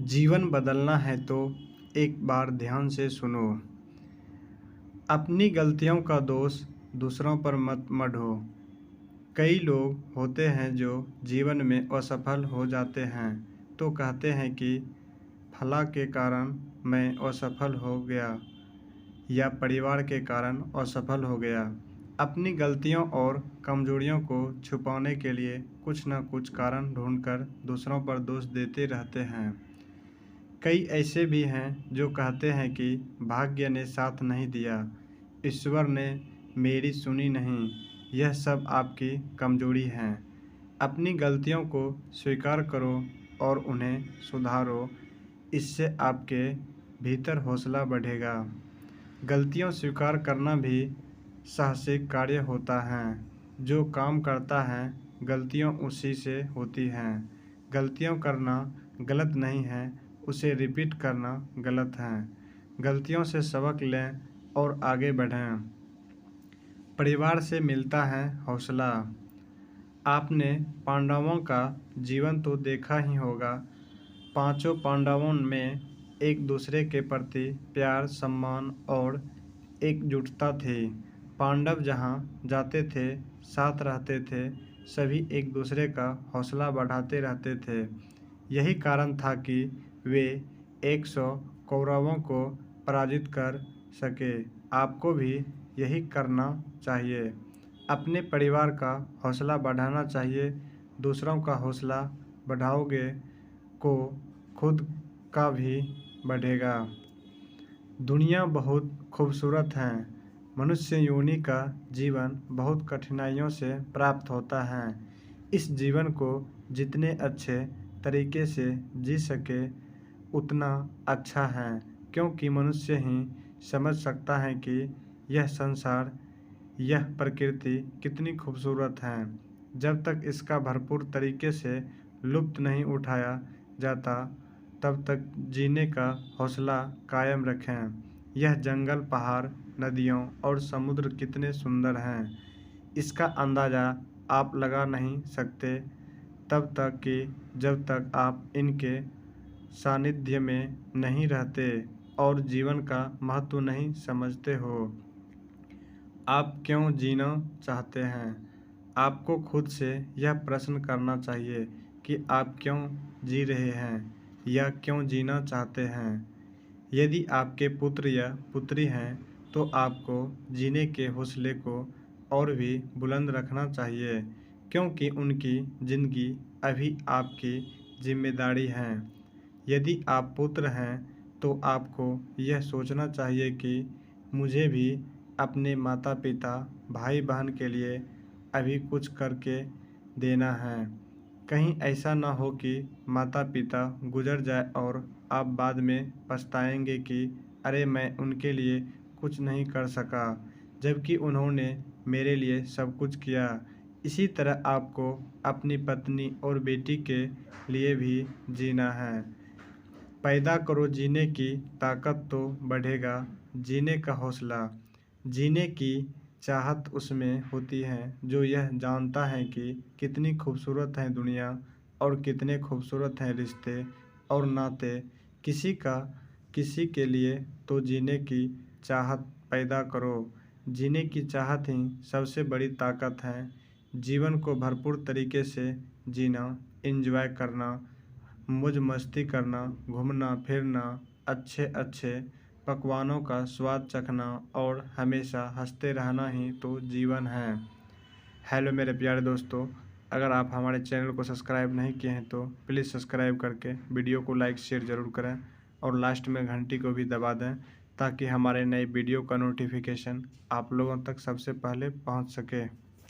जीवन बदलना है तो एक बार ध्यान से सुनो। अपनी गलतियों का दोष दूसरों पर मत मढ़ो। कई लोग होते हैं जो जीवन में असफल हो जाते हैं तो कहते हैं कि फला के कारण मैं असफल हो गया या परिवार के कारण असफल हो गया। अपनी गलतियों और कमजोरियों को छुपाने के लिए कुछ न कुछ कारण ढूंढकर दूसरों पर दोष देते रहते हैं। कई ऐसे भी हैं जो कहते हैं कि भाग्य ने साथ नहीं दिया, ईश्वर ने मेरी सुनी नहीं। यह सब आपकी कमजोरी है। अपनी गलतियों को स्वीकार करो और उन्हें सुधारो। इससे आपके भीतर हौसला बढ़ेगा। गलतियां स्वीकार करना भी साहसिक कार्य होता है। जो काम करता है गलतियां उसी से होती हैं। गलतियां करना गलत नहीं है, उसे रिपीट करना गलत है। गलतियों से सबक लें और आगे बढ़ें। परिवार से मिलता है हौसला। आपने पांडवों का जीवन तो देखा ही होगा। पांचों पांडवों में एक दूसरे के प्रति प्यार, सम्मान और एकजुटता थी। पांडव जहाँ जाते थे साथ रहते थे, सभी एक दूसरे का हौसला बढ़ाते रहते थे। यही कारण था कि वे 100 कौरवों को पराजित कर सके। आपको भी यही करना चाहिए। अपने परिवार का हौसला बढ़ाना चाहिए। दूसरों का हौसला बढ़ाओगे को खुद का भी बढ़ेगा। दुनिया बहुत खूबसूरत है। मनुष्य योनि का जीवन बहुत कठिनाइयों से प्राप्त होता है। इस जीवन को जितने अच्छे तरीके से जी सके उतना अच्छा है, क्योंकि मनुष्य ही समझ सकता है कि यह संसार, यह प्रकृति कितनी खूबसूरत है। जब तक इसका भरपूर तरीके से लुत्फ़ नहीं उठाया जाता तब तक जीने का हौसला कायम रखें। यह जंगल, पहाड़, नदियों और समुद्र कितने सुंदर हैं, इसका अंदाज़ा आप लगा नहीं सकते तब तक कि जब तक आप इनके सानिध्य में नहीं रहते और जीवन का महत्व नहीं समझते हो। आप क्यों जीना चाहते हैं? आपको खुद से यह प्रश्न करना चाहिए कि आप क्यों जी रहे हैं या क्यों जीना चाहते हैं। यदि आपके पुत्र या पुत्री हैं तो आपको जीने के हौसले को और भी बुलंद रखना चाहिए, क्योंकि उनकी ज़िंदगी अभी आपकी जिम्मेदारी है। यदि आप पुत्र हैं तो आपको यह सोचना चाहिए कि मुझे भी अपने माता पिता, भाई बहन के लिए अभी कुछ करके देना है। कहीं ऐसा ना हो कि माता पिता गुजर जाए और आप बाद में पछताएंगे कि अरे मैं उनके लिए कुछ नहीं कर सका, जबकि उन्होंने मेरे लिए सब कुछ किया। इसी तरह आपको अपनी पत्नी और बेटी के लिए भी जीना है। पैदा करो जीने की ताकत तो बढ़ेगा जीने का हौसला। जीने की चाहत उसमें होती है जो यह जानता है कि कितनी खूबसूरत है दुनिया और कितने खूबसूरत हैं रिश्ते और नाते। किसी के लिए तो जीने की चाहत पैदा करो। जीने की चाहत ही सबसे बड़ी ताकत है। जीवन को भरपूर तरीके से जीना, एंजॉय करना, मौज मस्ती करना, घूमना फिरना, अच्छे अच्छे पकवानों का स्वाद चखना और हमेशा हंसते रहना ही तो जीवन है। हेलो मेरे प्यारे दोस्तों, अगर आप हमारे चैनल को सब्सक्राइब नहीं किए हैं तो प्लीज़ सब्सक्राइब करके वीडियो को लाइक शेयर ज़रूर करें और लास्ट में घंटी को भी दबा दें ताकि हमारे नए वीडियो का नोटिफिकेशन आप लोगों तक सबसे पहले पहुंच सके।